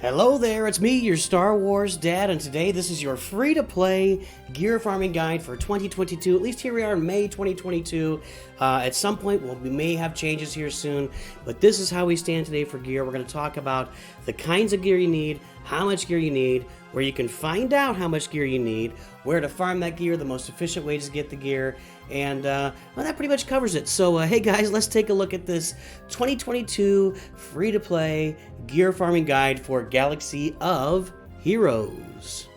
Hello there, it's me, your Star Wars dad, and today this is your free-to-play gear farming guide for 2022. At least here we are in May 2022. At some point, we may have changes here soon, but this is how we stand today for gear. We're going to talk about the kinds of gear you need, how much gear you need, where you can find out how much gear you need, where to farm that gear, the most efficient ways to get the gear, and well, that pretty much covers it. So hey guys, let's take a look at this 2022 free-to-play gear farming guide for Galaxy of Heroes.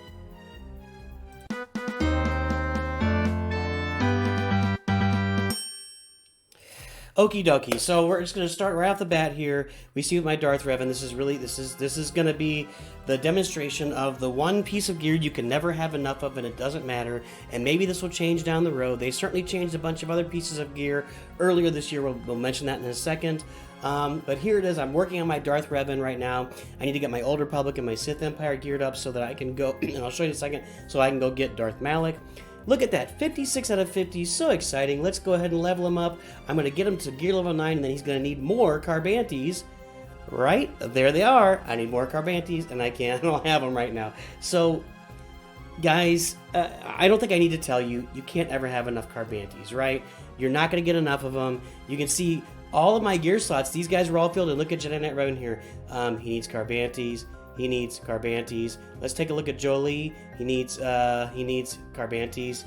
Okie dokie. So we're just going to start right off the bat here. We see with my Darth Revan, this is going to be the demonstration of the one piece of gear you can never have enough of, and it doesn't matter. And maybe this will change down the road. They certainly changed a bunch of other pieces of gear earlier this year. We'll mention that in a second. But here it is. I'm working on my Darth Revan right now. I need to get my Old Republic and my Sith Empire geared up so that I can go, and I'll show you in a second, so I can go get Darth Malak. Look at that, 56 out of 50, so exciting. Let's go ahead and level him up. I'm going to get him to gear level 9, and then he's going to need more Carbantes. Right, there they are. I need more Carbantes, and I don't have them right now. So, guys, I don't think I need to tell you, you can't ever have enough Carbantes, right? You're not going to get enough of them. You can see all of my gear slots. These guys are all filled, and look at Jedi Knight Revan here. He needs Carbantes. He needs Carbantes. Let's take a look at Jolie. He needs Carbantes.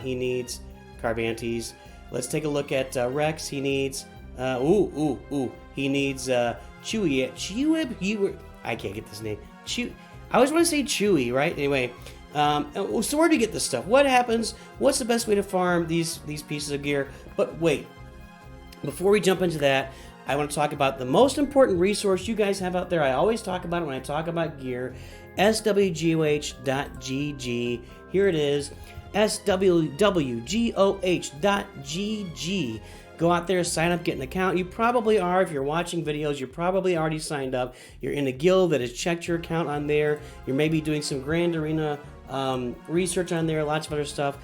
He needs Carbantes. Let's take a look at Rex. He needs he needs Chewie. I can't get this name. I always want to say Chewie, right? Anyway, so where do you get this stuff? What happens? What's the best way to farm these pieces of gear? But wait, before we jump into that, I want to talk about the most important resource you guys have out there. I always talk about it when I talk about gear. swgoh.gg. Here it is. swgoh.gg. Go out there, sign up, get an account. You probably are. If you're watching videos, you're probably already signed up. You're in a guild that has checked your account on there. You're maybe doing some Grand Arena research on there, lots of other stuff.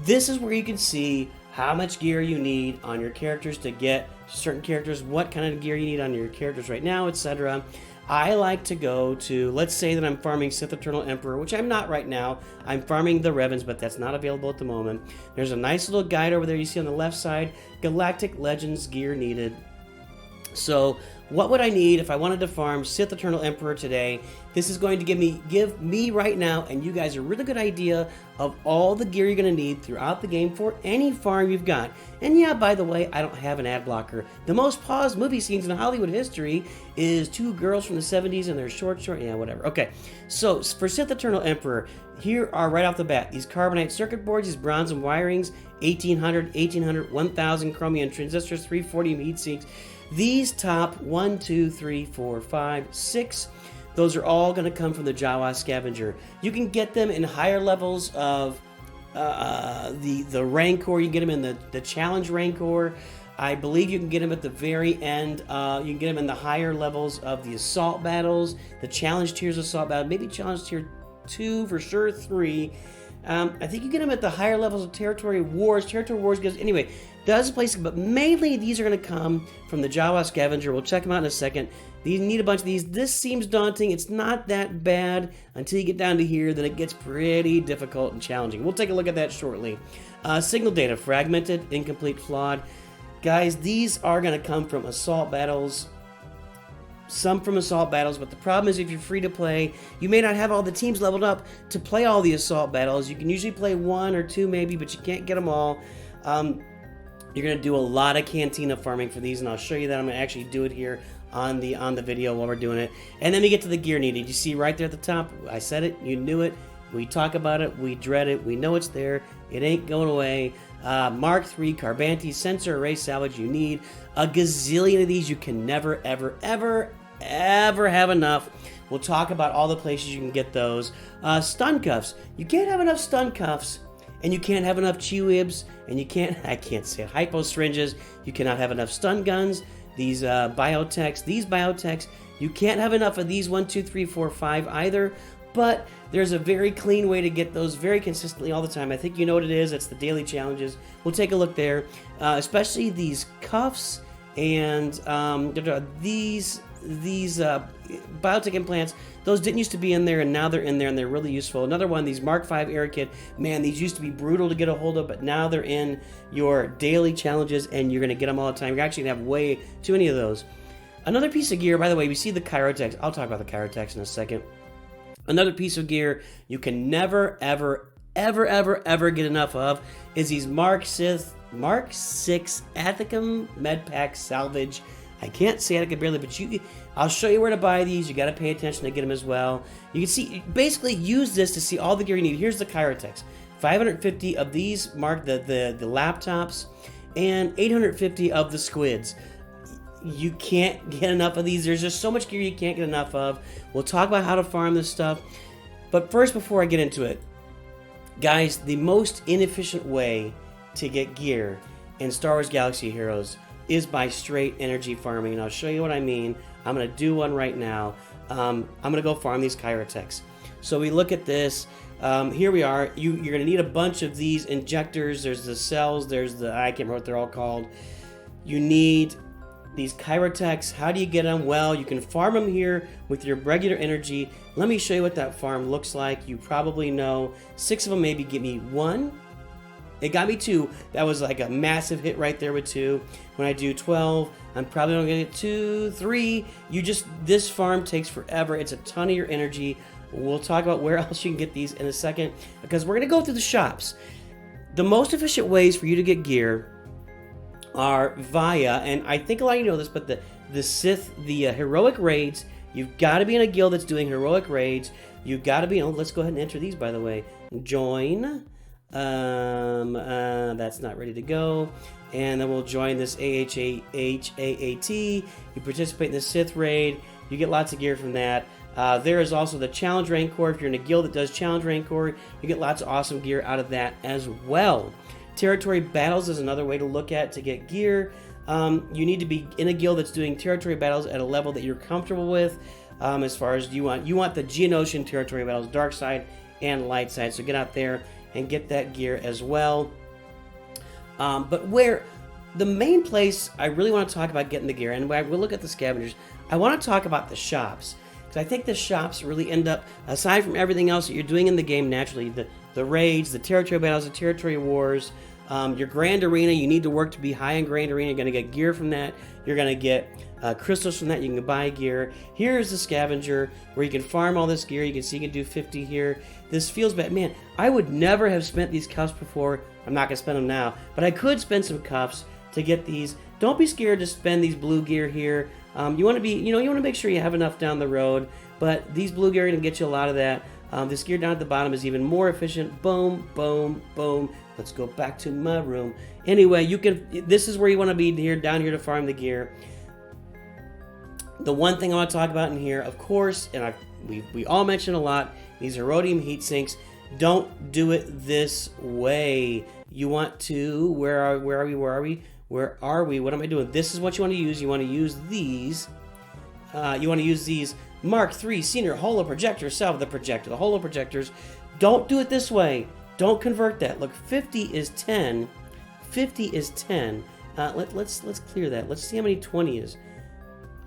This is where you can see how much gear you need on your characters to get certain characters, what kind of gear you need on your characters right now, etc. I like to go to, let's say that I'm farming Sith Eternal Emperor, which I'm not right now. I'm farming the Revans, but that's not available at the moment. There's a nice little guide over there you see on the left side, Galactic Legends gear needed. So what would I need if I wanted to farm Sith Eternal Emperor today? This is going to give me right now and you guys a really good idea of all the gear you're going to need throughout the game for any farm you've got. And yeah, by the way, I don't have an ad blocker. The most paused movie scenes in Hollywood history is two girls from the 70s and they're short, yeah, whatever. Okay, so for Sith Eternal Emperor, here are right off the bat these carbonite circuit boards, these bronze and wirings, 1800, 1000 chromium transistors, 340 heat sinks. These top 1, 2, 3, 4, 5, 6, those are all going to come from the Jawa scavenger. You can get them in higher levels of the Rancor. You can get them in the challenge Rancor. I believe you can get them at the very end. You can get them in the higher levels of the assault battles, the challenge tiers assault battle, maybe challenge tier 2 for sure, 3. I think you get them at the higher levels of Territory Wars. Territory Wars gives, anyway, does places, but mainly these are going to come from the Jawa scavenger. We'll check them out in a second. You need a bunch of these. This seems daunting. It's not that bad until you get down to here. Then it gets pretty difficult and challenging. We'll take a look at that shortly. Signal data, fragmented, incomplete, flawed. Guys, these are going to come from assault battles. Some from assault battles, but the problem is if you're free to play, you may not have all the teams leveled up to play all the assault battles. You can usually play 1 or 2 maybe, but you can't get them all. You're going to do a lot of Cantina farming for these, and I'll show you that. I'm going to actually do it here on the video while we're doing it. And then we get to the gear needed. You see right there at the top, I said it, you knew it. We talk about it, we dread it, we know it's there. It ain't going away. Mark III, Carbantes, sensor array salvage, you need a gazillion of these. You can never, ever, ever, ever have enough. We'll talk about all the places you can get those. Stun cuffs. You can't have enough stun cuffs. And you can't have enough Chewibs, and you can't, I can't say it, hypo syringes. You cannot have enough stun guns. These biotechs, you can't have enough of these 1, 2, 3, 4, 5 either. But there's a very clean way to get those very consistently all the time. I think you know what it is. It's the daily challenges. We'll take a look there, especially these cuffs and these biotech implants, those didn't used to be in there, and now they're in there, and they're really useful. Another one, these Mark V Air Kit, man, these used to be brutal to get a hold of, but now they're in your daily challenges, and you're going to get them all the time. You're actually going to have way too many of those. Another piece of gear, by the way, we see the Chirotex. I'll talk about the Chirotex in a second. Another piece of gear you can never, ever, ever, ever, ever get enough of is these Mark 6 Athicum Medpack Salvage. I can't say it, I can barely, but I'll show you where to buy these. You got to pay attention to get them as well. You can see, basically use this to see all the gear you need. Here's the Chirotex. 550 of these mark the laptops, and 850 of the squids. You can't get enough of these. There's just so much gear you can't get enough of. We'll talk about how to farm this stuff. But first, before I get into it, guys, the most inefficient way to get gear in Star Wars Galaxy of Heroes is by straight energy farming. And I'll show you what I mean. I'm going to do one right now. I'm going to go farm these Chirotex. So we look at this. Here we are. You're going to need a bunch of these injectors. There's the cells. There's the, I can't remember what they're all called. You need these Chirotex. How do you get them? Well, you can farm them here with your regular energy. Let me show you what that farm looks like. You probably know 6 of them maybe give me 1. It got me 2. That was like a massive hit right there with 2. When I do 12, I'm probably only gonna get 2, 3. This farm takes forever. It's a ton of your energy. We'll talk about where else you can get these in a second, because we're gonna go through the shops. The most efficient ways for you to get gear are via, and I think a lot of you know this, but the Sith, the heroic raids. You've got to be in a guild that's doing heroic raids. You've got to be, let's go ahead and enter these, by the way. Join. That's not ready to go. And then we'll join this AHAT. You participate in the Sith raid. You get lots of gear from that. There is also the Challenge Rancor. If you're in a guild that does Challenge Rancor, you get lots of awesome gear out of that as well. Territory battles is another way to look at to get gear. You need to be in a guild that's doing territory battles at a level that you're comfortable with. As far as you want the Geonosian territory battles, dark side and light side. So get out there and get that gear as well. But where the main place I really want to talk about getting the gear, and we'll look at the scavengers, I want to talk about the shops. Because I think the shops really end up, aside from everything else that you're doing in the game naturally, the raids, the territory battles, the territory wars, your Grand Arena, you need to work to be high in Grand Arena. You're going to get gear from that. You're going to get crystals from that. You can buy gear. Here's the scavenger where you can farm all this gear. You can see you can do 50 here. This feels bad. Man, I would never have spent these cuffs before. I'm not going to spend them now, but I could spend some cuffs to get these. Don't be scared to spend these blue gear here. You want to be, you want to make sure you have enough down the road, but these blue gear are going to get you a lot of that. This gear down at the bottom is even more efficient. Boom, boom, boom. Let's go back to my room. Anyway, this is where you want to be here, down here to farm the gear. The one thing I want to talk about in here, of course, and we all mention a lot, these Herodium heat sinks. Don't do it this way. You want to, where are we? What am I doing? This is what you want to use. You want to use these. You want to use these Mark III Senior Holo Projector, salve the projector, the Holo Projectors. Don't do it this way. Don't convert that. Look, 50 is 10. 50 is 10. Let's clear that. Let's see how many 20 is.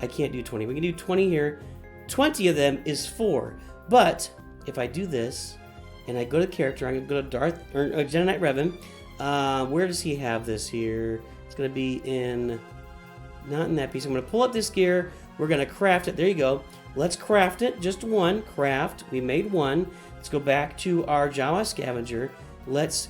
I can't do 20. We can do 20 here. 20 of them is 4. But if I do this, and I go to character, I'm going to go to Jedi Knight Revan. Where does he have this here? It's going to be not in that piece. I'm going to pull up this gear. We're going to craft it. There you go. Let's craft it. Just one. Craft. We made one. Let's go back to our Jawa scavenger. Let's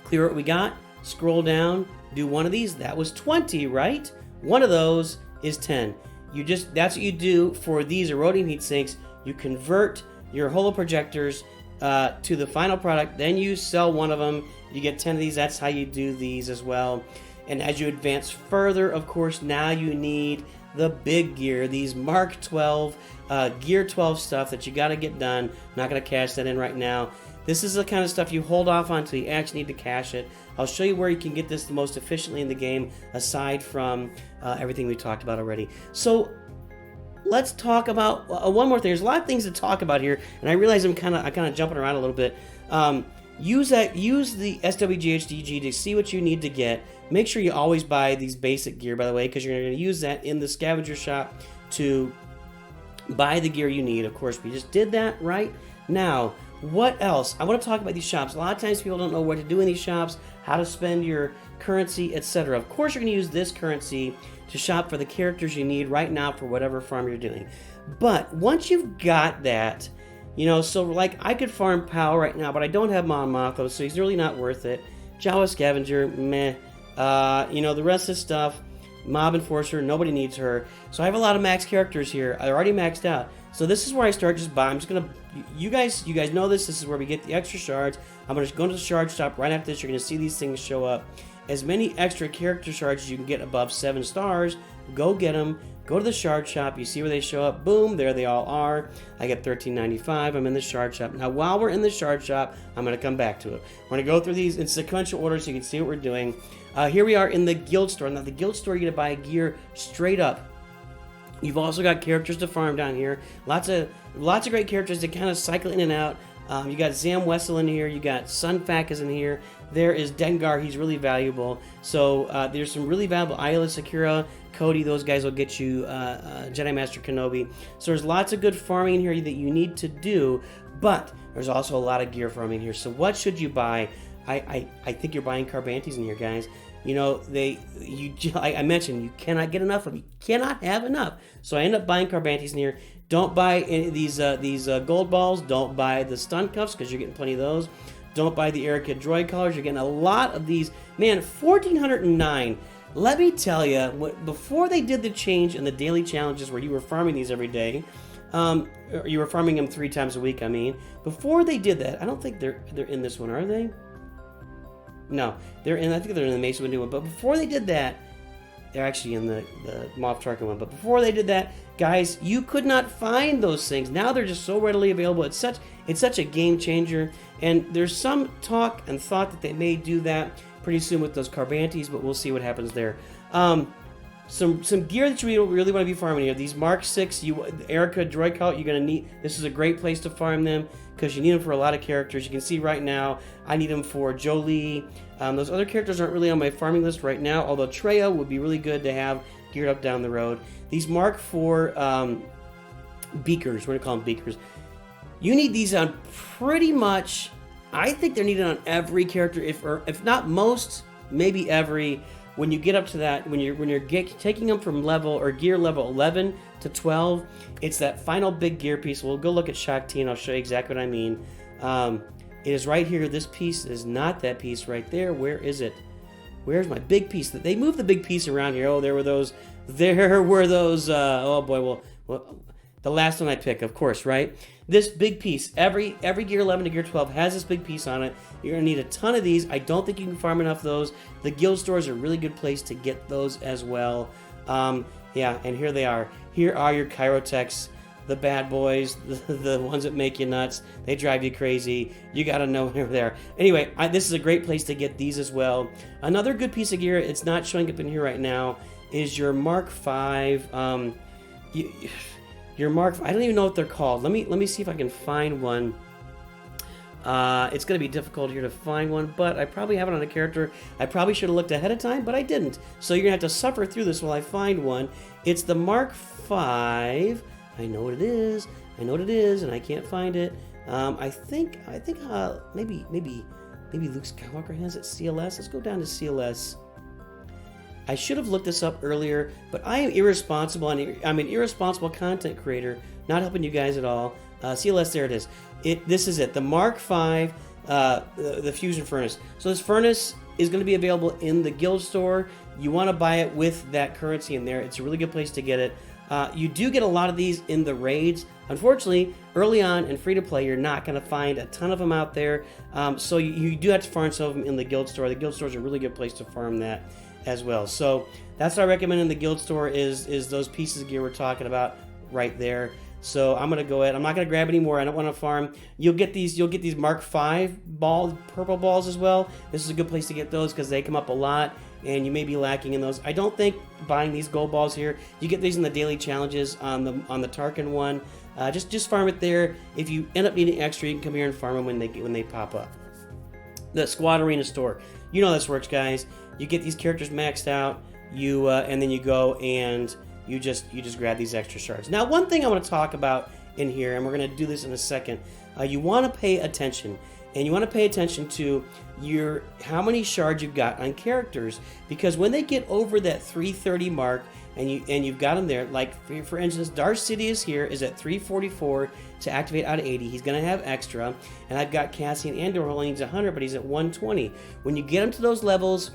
clear what we got. Scroll down. Do one of these. That was 20, right? One of those is 10. That's what you do for these Herodium heat sinks. You convert your Holo Projectors to the final product. Then you sell one of them. You get 10 of these. That's how you do these as well. And as you advance further, of course, now you need the big gear, these Mark 12, Gear 12 stuff that you got to get done. I'm not going to cash that in right now. This is the kind of stuff you hold off on until you actually need to cash it. I'll show you where you can get this the most efficiently in the game, aside from everything we talked about already. So let's talk about one more thing. There's a lot of things to talk about here, and I realize I'm kind of jumping around a little bit. Use the SWGHDG to see what you need to get. Make sure you always buy these basic gear, by the way, because you're going to use that in the scavenger shop to buy the gear you need. Of course, we just did that right now. What else? I want to talk about these shops. A lot of times people don't know what to do in these shops, how to spend your currency, etc. Of course, you're going to use this currency to shop for the characters you need right now for whatever farm you're doing. But once you've got that, you know, so like I could farm Pal right now, but I don't have Mon Mothma, so he's really not worth it. Jawa Scavenger, meh. You know, the rest of the stuff, Mob Enforcer, nobody needs her. So I have a lot of max characters here. They're already maxed out. So this is where I start just buying. I'm just gonna, you guys know this. This is where we get the extra shards. I'm gonna go to the shard shop right after this. You're gonna see these things show up. As many extra character shards as you can get above 7 stars. Go get them. Go to the shard shop. You see where they show up. Boom, there they all are. I get $13.95. I'm in the shard shop. Now, while we're in the shard shop, I'm going to come back to it. We're going to go through these in sequential order so you can see what we're doing. Here we are in the guild store. Now, the guild store, you're going to buy gear straight up. You've also got characters to farm down here. Lots of great characters that kind of cycle in and out. You got Zam Wessel in here. You got Sunfac is in here. There is Dengar. He's really valuable. So there's some really valuable Ayla, Sakura, Cody. Those guys will get you Jedi Master Kenobi. So there's lots of good farming in here that you need to do. But there's also a lot of gear farming here. So what should you buy? I think you're buying Carbantes in here, guys. You know, I mentioned you cannot get enough of them. You cannot have enough. So I end up buying Carbantes in here. Don't buy any of these gold balls. Don't buy the stun cuffs because you're getting plenty of those. Don't buy the Erica droid collars. You're getting a lot of these. Man, 1,409. Let me tell you, before they did the change in the daily challenges where you were farming these every day, you were farming them 3 times a week, I mean. Before they did that, I don't think they're in this one, are they? No, I think they're in the Mace Windu one. But before they did that, they're actually in the Moff Tarkin one. But before they did that, guys, you could not find those things. Now they're just so readily available. It's such a game changer. And there's some talk and thought that they may do that pretty soon with those Carbantes, but we'll see what happens there. Some gear that you really want to be farming here. These Mark 6, Erica droid cult, you're going to need. This is a great place to farm them because you need them for a lot of characters. You can see right now, I need them for Jolie. Those other characters aren't really on my farming list right now, although Treya would be really good to have geared up down the road. These Mark 4 beakers, we're going to call them beakers. You need these on pretty much, I think they're needed on every character, if not most, maybe every. When you get up to that, when you're taking them from level or gear level 11 to 12, it's that final big gear piece. We'll go look at Shakti and I'll show you exactly what I mean. It is right here. This piece is not that piece right there. Where is it? Where's my big piece? They moved the big piece around here. Oh, there were those. Oh boy. Well, the last one I pick, of course, right? This big piece. Every gear 11 to gear 12 has this big piece on it. You're going to need a ton of these. I don't think you can farm enough of those. The guild stores are a really good place to get those as well. Yeah, and here they are. Here are your Chirotechs, the bad boys, the ones that make you nuts. They drive you crazy. You got to know they're there. Anyway, this is a great place to get these as well. Another good piece of gear, it's not showing up in here right now, is your Mark 5. Your Mark, I don't even know what they're called. Let me see if I can find one. It's going to be difficult here to find one, but I probably have it on a character. I probably should have looked ahead of time, but I didn't. So you're going to have to suffer through this while I find one. It's the Mark 5. I know what it is. And I can't find it. I think maybe Luke Skywalker has it. CLS. Let's go down to CLS. I should have looked this up earlier, but I am irresponsible, and I'm an irresponsible content creator, not helping you guys at all. CLS, there it is. This is it, the Mark V, the Fusion Furnace. So this furnace is going to be available in the guild store. You want to buy it with that currency in there. It's a really good place to get it. You do get a lot of these in the raids. Unfortunately, early on in free-to-play, you're not going to find a ton of them out there. So you do have to farm some of them in the guild store. The guild store is a really good place to farm that as well. So that's what I recommend in the guild store is those pieces of gear we're talking about right there. So I'm gonna go ahead. I'm not gonna grab any more. I don't want to farm. You'll get these Mark V purple balls as well. This is a good place to get those because they come up a lot, and you may be lacking in those. I don't think buying these gold balls here. You get these in the daily challenges on the Tarkin one. Just farm it there. If you end up needing extra, you can come here and farm them when they pop up. The Squad Arena store. You know how this works, guys. You get these characters maxed out. And then you go and you just grab these extra shards. Now, one thing I want to talk about in here, and we're going to do this in a second, you want to pay attention. And you want to pay attention to how many shards you've got on characters, because when they get over that 330 mark and you've got them there, like for instance, Darth Sidious here is at 344 to activate out of 80. He's going to have extra, and I've got Cassian Andor who only needs 100, but he's at 120. When you get him to those levels,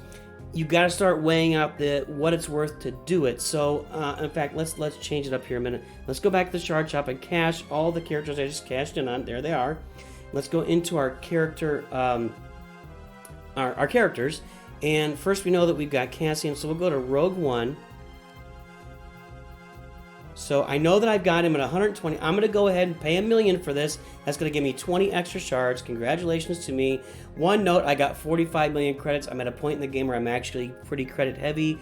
you got to start weighing out what it's worth to do it. So, in fact, let's change it up here a minute. Let's go back to the shard shop and cash all the characters I just cashed in on. There they are. Let's go into our character, our characters, and first we know that we've got Cassian, so we'll go to Rogue One. So I know that I've got him at 120. I'm going to go ahead and pay $1 million for this. That's going to give me 20 extra shards. Congratulations to me. One note, I got 45 million credits. I'm at a point in the game where I'm actually pretty credit heavy.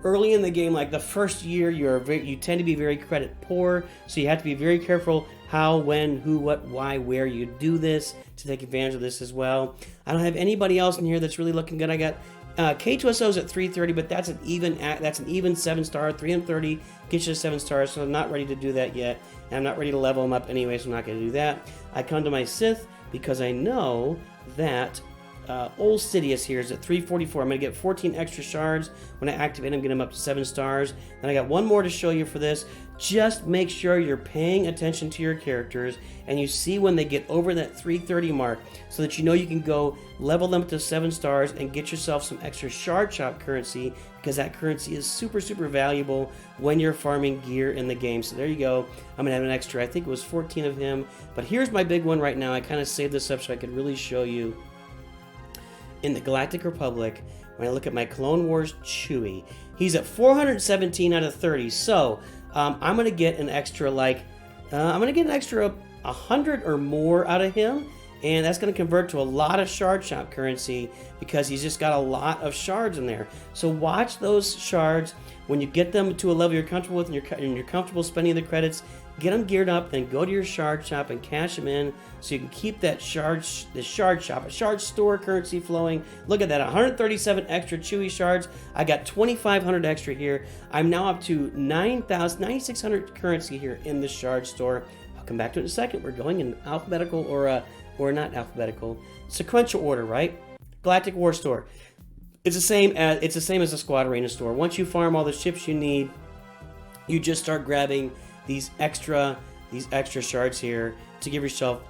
Early in the game, like the first year, you tend to be very credit poor, so you have to be very careful how, when, who, what, why, where you do this to take advantage of this as well. I don't have anybody else in here that's really looking good. I got K2SO's at 330, but that's an even 7-star. 330 gets you to 7 stars, so I'm not ready to do that yet. And I'm not ready to level them up anyway, so I'm not going to do that. I come to my Sith because I know that Old Sidious here is at 344. I'm going to get 14 extra shards. When I activate him, get him up to 7 stars. Then I got one more to show you for this. Just make sure you're paying attention to your characters and you see when they get over that 330 mark so that you know you can go level them to 7 stars and get yourself some extra shard shop currency, because that currency is super, super valuable when you're farming gear in the game. So there you go. I'm going to have an extra, I think it was 14 of him. But here's my big one right now. I kind of saved this up so I could really show you. In the Galactic Republic, when I look at my Clone Wars Chewie, he's at 417 out of 30. So I'm going to get an extra, I'm going to get an extra 100 or more out of him. And that's going to convert to a lot of shard shop currency because he's just got a lot of shards in there. So watch those shards. When you get them to a level you're comfortable with and you're comfortable spending the credits, get them geared up, then go to your shard shop and cash them in so you can keep that shard store currency flowing. Look at that, 137 extra Chewie shards. I got 2,500 extra here. I'm now up to 9,600 currency here in the shard store. I'll come back to it in a second. We're going in alphabetical or not alphabetical, sequential order, right? Galactic War Store. It's the same as the Squad Arena store. Once you farm all the ships you need, you just start grabbing these extra shards here to give yourself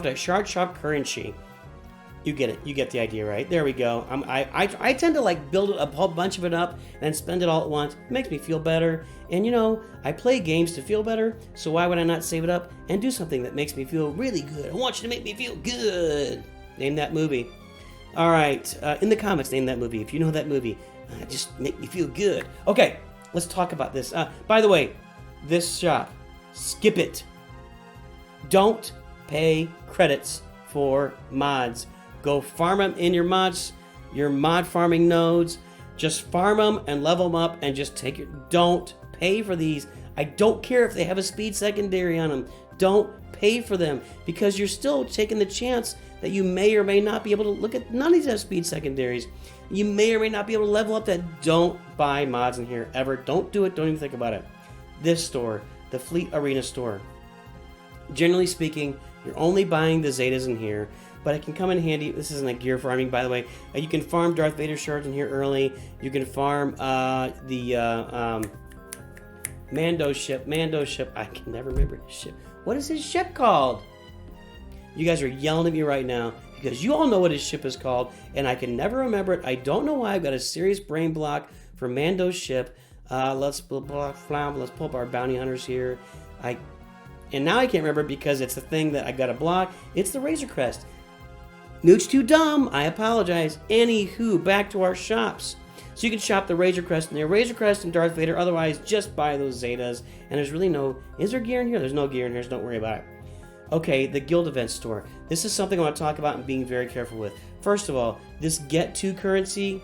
that shard shop currency. You get it. You get the idea, right? There we go. I tend to build a whole bunch of it up and then spend it all at once. It makes me feel better. And I play games to feel better, so why would I not save it up and do something that makes me feel really good? I want you to make me feel good. Name that movie. All right. In the comments, name that movie. If you know that movie, just make me feel good. Okay, let's talk about this. By the way, this shop, skip it. Don't pay credits for mods. Go farm them in your mod farming nodes. Just farm them and level them up and just take it. Don't pay for these. I don't care if they have a speed secondary on them. Don't pay for them, because you're still taking the chance that you may or may not be able to look at. None of these have speed secondaries. You may or may not be able to level up that. Don't buy mods in here ever. Don't do it. Don't even think about it. This store, the Fleet Arena store. Generally speaking, you're only buying the Zetas in here, but it can come in handy. This isn't gear farming, by the way. You can farm Darth Vader shards in here early. You can farm the Mando ship. I can never remember his ship. What is his ship called? You guys are yelling at me right now because you all know what his ship is called, and I can never remember it. I don't know why. I've got a serious brain block for Mando's ship. Let's pull up our bounty hunters here. And now I can't remember because it's the thing that I got to block. It's the Razor Crest. Nooch too dumb. I apologize. Anywho, back to our shops. So you can shop the Razor Crest in there. Razor Crest and Darth Vader. Otherwise, just buy those Zetas. And there's really no... Is there gear in here? There's no gear in here, so don't worry about it. Okay, the Guild Event Store. This is something I want to talk about and being very careful with. First of all, this Get To currency,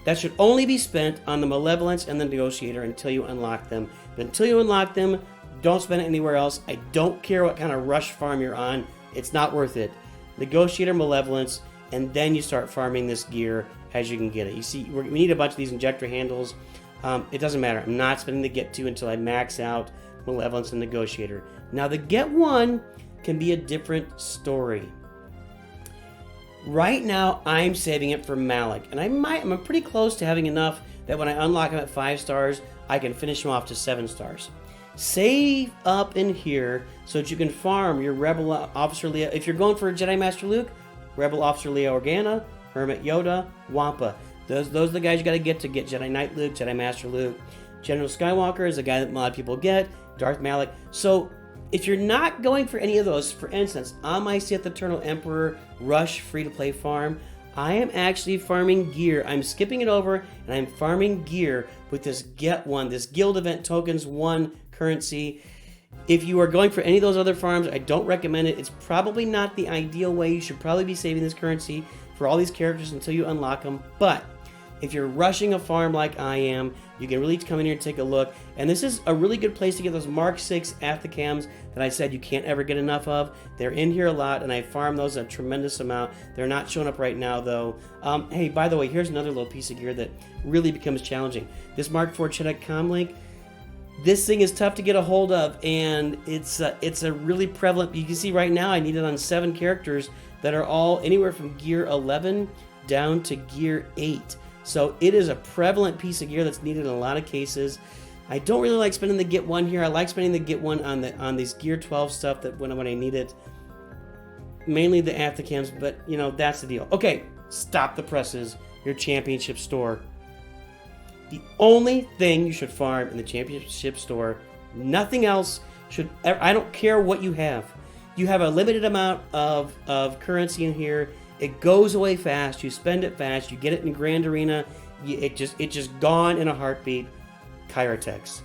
that should only be spent on the Malevolence and the Negotiator until you unlock them. But until you unlock them, don't spend it anywhere else. I don't care what kind of rush farm you're on. It's not worth it. Negotiator, Malevolence, and then you start farming this gear as you can get it. You see, we need a bunch of these injector handles. It doesn't matter. I'm not spending the get 2 until I max out Malevolence and Negotiator. Now the get 1 can be a different story. Right now, I'm saving it for Malik, and I'm pretty close to having enough that when I unlock him at 5 stars, I can finish him off to 7 stars. Save up in here so that you can farm your Rebel Officer Leia. If you're going for Jedi Master Luke, Rebel Officer Leia Organa, Hermit Yoda, Wampa. Those are the guys you got to get Jedi Knight Luke, Jedi Master Luke. General Skywalker is a guy that a lot of people get, Darth Malik. So if you're not going for any of those, for instance, on my Sith Eternal Emperor Rush free-to-play farm, I am actually farming gear. I'm skipping it over, and I'm farming gear with this Get 1, this Guild Event Tokens 1 currency. If you are going for any of those other farms, I don't recommend it. It's probably not the ideal way. You should probably be saving this currency for all these characters until you unlock them. But if you're rushing a farm like I am, you can really come in here and take a look. And this is a really good place to get those Mark 6 Athacams that I said you can't ever get enough of. They're in here a lot, and I farm those a tremendous amount. They're not showing up right now, though. Hey, by the way, here's another little piece of gear that really becomes challenging. This Mark 4 Chedek Comlink. This thing is tough to get a hold of, and it's a really prevalent. You can see right now I need it on 7 characters that are all anywhere from gear 11 down to gear 8. So it is a prevalent piece of gear that's needed in a lot of cases. I don't really like spending the get 1 here. I like spending the get 1 on this gear 12 stuff that when I need it. Mainly the Athacams, but you know, that's the deal. Okay, stop the presses. Your championship store. The only thing you should farm in the championship store, nothing else should, I don't care what you have. You have a limited amount of currency in here. It goes away fast. You spend it fast. You get it in Grand Arena. It's just gone in a heartbeat. Kyrotex.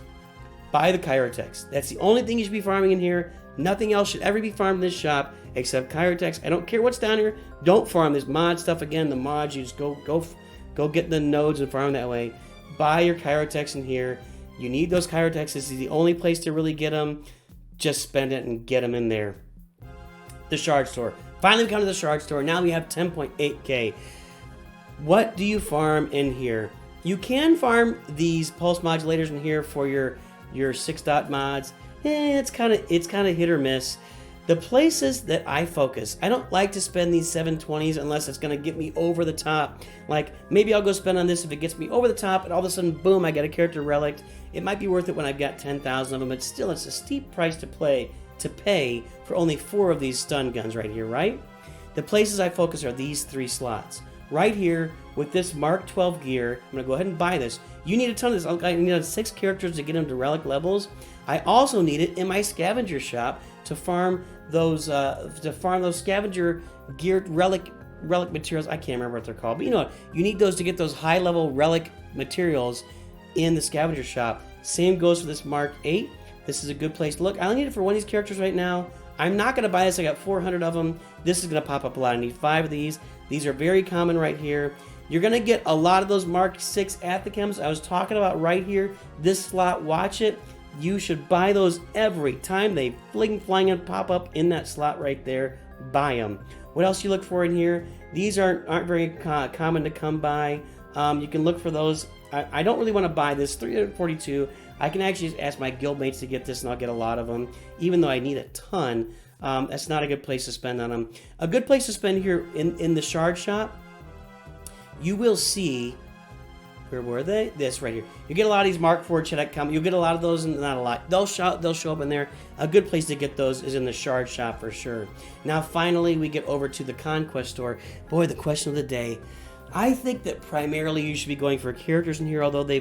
Buy the Kyrotex. That's the only thing you should be farming in here. Nothing else should ever be farmed in this shop except Kyrotex. I don't care what's down here. Don't farm this mod stuff again. The mods, you just go get the nodes and farm that way. Buy your Kyrotex in here. You need those Kyrotex. This is the only place to really get them. Just spend it and get them in there. The Shard Store. Finally, we come to the Shard Store. Now we have 10.8k. What do you farm in here? You can farm these pulse modulators in here for your 6-dot mods. It's kind of hit or miss. The places that I focus, I don't like to spend these 720s unless it's going to get me over the top. Like, maybe I'll go spend on this if it gets me over the top, and all of a sudden, boom, I get a character relic. It might be worth it when I've got 10,000 of them, but still, it's a steep price to pay for only 4 of these stun guns right here, right? The places I focus are these 3 slots. Right here, with this Mark 12 gear, I'm going to go ahead and buy this. You need a ton of this. I need 6 characters to get them to relic levels. I also need it in my scavenger shop to farm those scavenger geared relic materials. I can't remember what they're called, but you know, you need those to get those high level relic materials in the scavenger shop. Same goes for this Mark 8. This is a good place to look. I only need it for one of these characters right now. I'm not going to buy this. I got 400 of them. This is going to pop up a lot. I need 5 of these. These are very common right here. You're going to get a lot of those Mark 6 Athacams I was talking about right here. This slot, watch it. You should buy those every time they flying and pop up in that slot right there. Buy them. What else you look for in here? These aren't very common to come by. You can look for those. I don't really want to buy this 342. I can actually just ask my guildmates to get this, and I'll get a lot of them, even though I need a ton. That's not a good place to spend on them. A good place to spend here in the shard shop, you will see, where were they? This right here. You get a lot of these Mark IV Chedek come. You'll get a lot of those, and not a lot. They'll show up in there. A good place to get those is in the shard shop for sure. Now, finally, we get over to the Conquest store. Boy, the question of the day. I think that primarily you should be going for characters in here, although they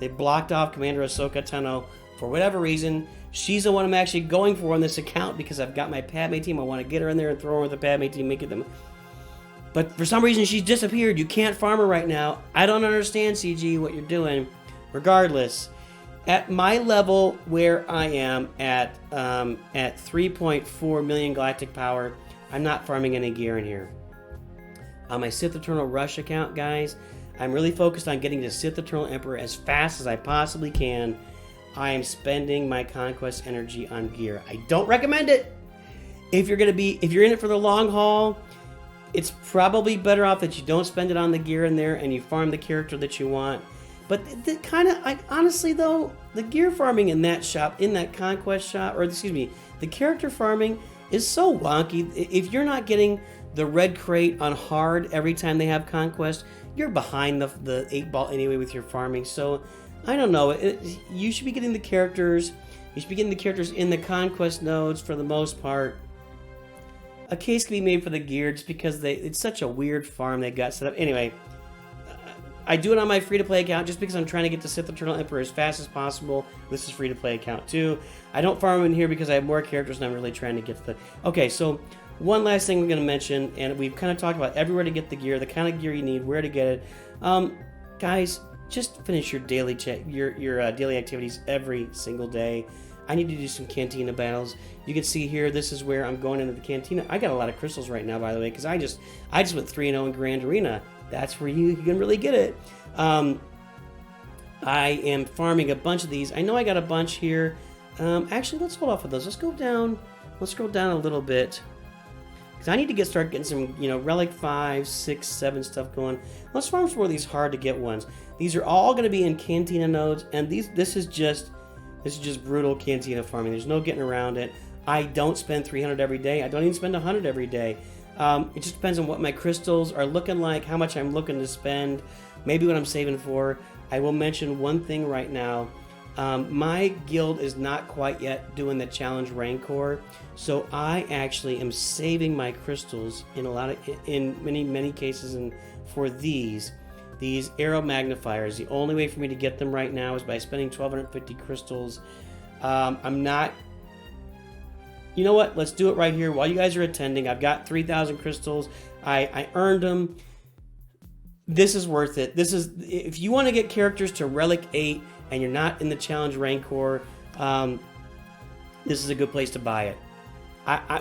blocked off Commander Ahsoka Tano for whatever reason. She's the one I'm actually going for on this account because I've got my Padme team. I want to get her in there and throw her with the Padme team, make it them. But for some reason, she's disappeared. You can't farm her right now. I don't understand, CG, what you're doing. Regardless, at my level where I am at 3.4 million galactic power, I'm not farming any gear in here. On my Sith Eternal Rush account, guys, I'm really focused on getting the Sith Eternal Emperor as fast as I possibly can. I am spending my Conquest energy on gear. I don't recommend it. If you're in it for the long haul, it's probably better off that you don't spend it on the gear in there and you farm the character that you want. But the kind of, honestly though, the gear farming in that shop, in that Conquest shop, or excuse me, the character farming is so wonky. If you're not getting the red crate on hard every time they have Conquest, you're behind the 8-ball anyway with your farming. So I don't know. You should be getting the characters. You should be getting the characters in the Conquest nodes for the most part. A case can be made for the gear just because it's such a weird farm they got set up. Anyway, I do it on my free-to-play account just because I'm trying to get to Sith Eternal Emperor as fast as possible. This is free-to-play account too. I don't farm in here because I have more characters and I'm really trying to get to the... Okay, so one last thing we're going to mention, and we've kind of talked about everywhere to get the gear, the kind of gear you need, where to get it. Guys, just finish your daily daily activities every single day. I need to do some Cantina battles. You can see here, this is where I'm going into the Cantina. I got a lot of crystals right now, by the way, because I just went 3-0 in Grand Arena. That's where you can really get it. I am farming a bunch of these. I know I got a bunch here. Actually, let's hold off with those. Let's go down. Let's scroll down a little bit. Because I need to start getting some, Relic 5, 6, 7 stuff going. Let's farm some more of these hard to get ones. These are all going to be in Cantina nodes, and this is just brutal Cantina farming. There's no getting around it. I don't spend 300 every day. I don't even spend 100 every day. It just depends on what my crystals are looking like, how much I'm looking to spend, maybe what I'm saving for. I will mention one thing right now. My guild is not quite yet doing the challenge Rancor, so I actually am saving my crystals in many cases, and for these arrow magnifiers. The only way for me to get them right now is by spending 1,250 crystals. I'm not... You know what? Let's do it right here while you guys are attending. I've got 3,000 crystals. I earned them. This is worth it. If you want to get characters to Relic 8 and you're not in the challenge Rancor, this is a good place to buy it.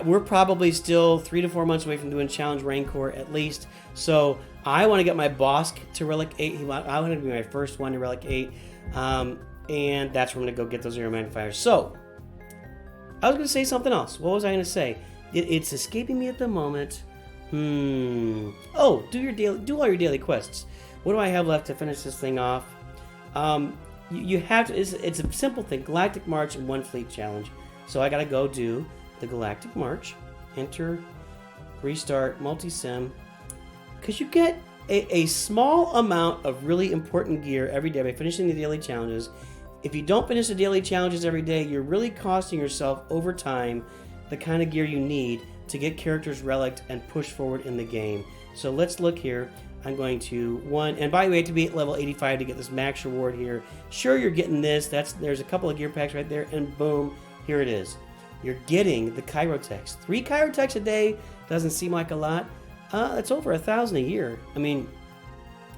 We're probably still 3 to 4 months away from doing challenge Rancor at least. So I want to get my boss to Relic 8. I want to be my first one to Relic 8. And that's where I'm going to go get those arrow magnifiers. So I was going to say something else. What was I going to say? It's escaping me at the moment. Oh, do all your daily quests. What do I have left to finish this thing off? You have to. It's a simple thing. Galactic March and 1 fleet challenge. So I got to go do the Galactic March. Enter, restart, multi-sim. Because you get a small amount of really important gear every day by finishing the daily challenges. If you don't finish the daily challenges every day, you're really costing yourself over time the kind of gear you need to get characters relicked and push forward in the game. So let's look here. I'm going to and by the way, you have to be at level 85 to get this max reward here. Sure, you're getting this. There's a couple of gear packs right there, and boom, here it is. You're getting the Chirotechs. 3 Chirotechs a day doesn't seem like a lot. It's over 1,000 a year. I mean,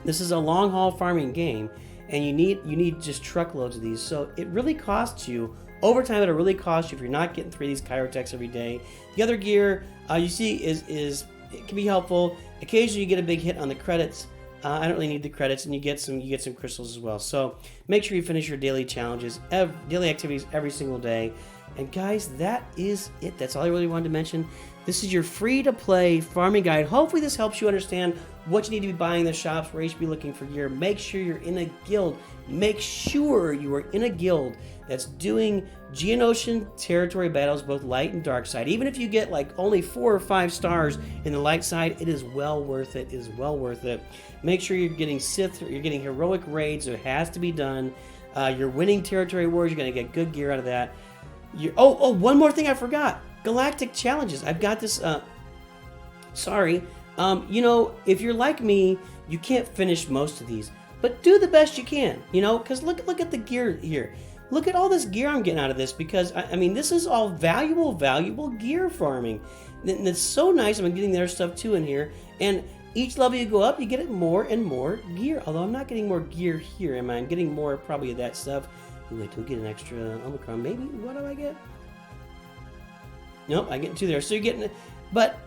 this is a long haul farming game, and you need just truckloads of these. So it really costs you over time. It'll really cost you if you're not getting 3 of these Chirotechs every day. The other gear you see is it can be helpful. Occasionally you get a big hit on the credits. I don't really need the credits, and you get some crystals as well. So make sure you finish your daily challenges, daily activities every single day. And guys, that is it. That's all I really wanted to mention. This is your free-to-play farming guide. Hopefully this helps you understand what you need to be buying in the shops, where you should be looking for gear. Make sure you're in a guild. Make sure you are in a guild that's doing Geonosian territory battles, both light and dark side. Even if you get like only 4 or 5 stars in the light side, it is well worth it. It is well worth it. Make sure you're getting Sith, you're getting heroic raids, so it has to be done. You're winning territory wars, you're going to get good gear out of that. One more thing I forgot. Galactic challenges. I've got this, sorry. If you're like me, you can't finish most of these, but do the best you can, because look at the gear here. Look at all this gear I'm getting out of this, because, I mean, this is all valuable gear farming. And it's so nice. I'm getting their stuff too in here, and each level you go up, you get more and more gear, although I'm not getting more gear here, am I? I'm getting more probably of that stuff. Wait till we get an extra Omicron, maybe? What do I get? Nope, I get 2 there. So you're getting... But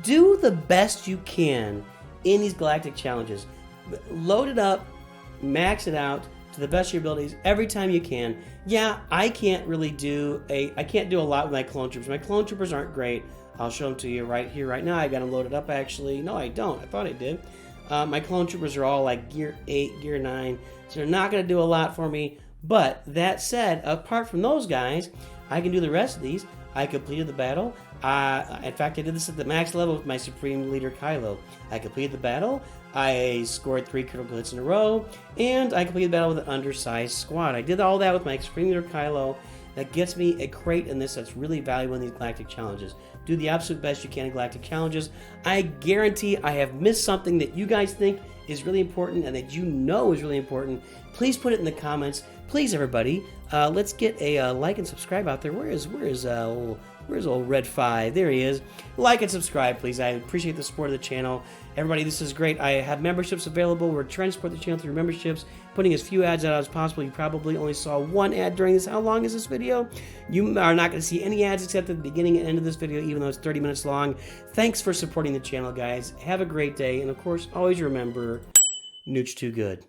do the best you can in these galactic challenges. Load it up, max it out to the best of your abilities every time you can. Yeah, I can't do a lot with my clone troopers. My clone troopers aren't great. I'll show them to you right here, right now. I got them loaded up, actually. No, I don't. I thought I did. My clone troopers are all like gear 8, gear 9, so they're not going to do a lot for me. But that said, apart from those guys, I can do the rest of these. I completed the battle. In fact, I did this at the max level with my Supreme Leader Kylo. I completed the battle. I scored 3 critical hits in a row, and I completed the battle with an undersized squad. I did all that with my Supreme Leader Kylo. That gets me a crate in this that's really valuable in these galactic challenges. Do the absolute best you can in galactic challenges. I guarantee I have missed something that you guys think is really important and that you know is really important. Please put it in the comments. Please, everybody, let's get a like and subscribe out there. Where's old Red 5? There he is. Like and subscribe, please. I appreciate the support of the channel. Everybody, this is great. I have memberships available. We're trying to support the channel through memberships, putting as few ads out as possible. You probably only saw one ad during this. How long is this video? You are not going to see any ads except at the beginning and end of this video, even though it's 30 minutes long. Thanks for supporting the channel, guys. Have a great day. And, of course, always remember, Nooch too good.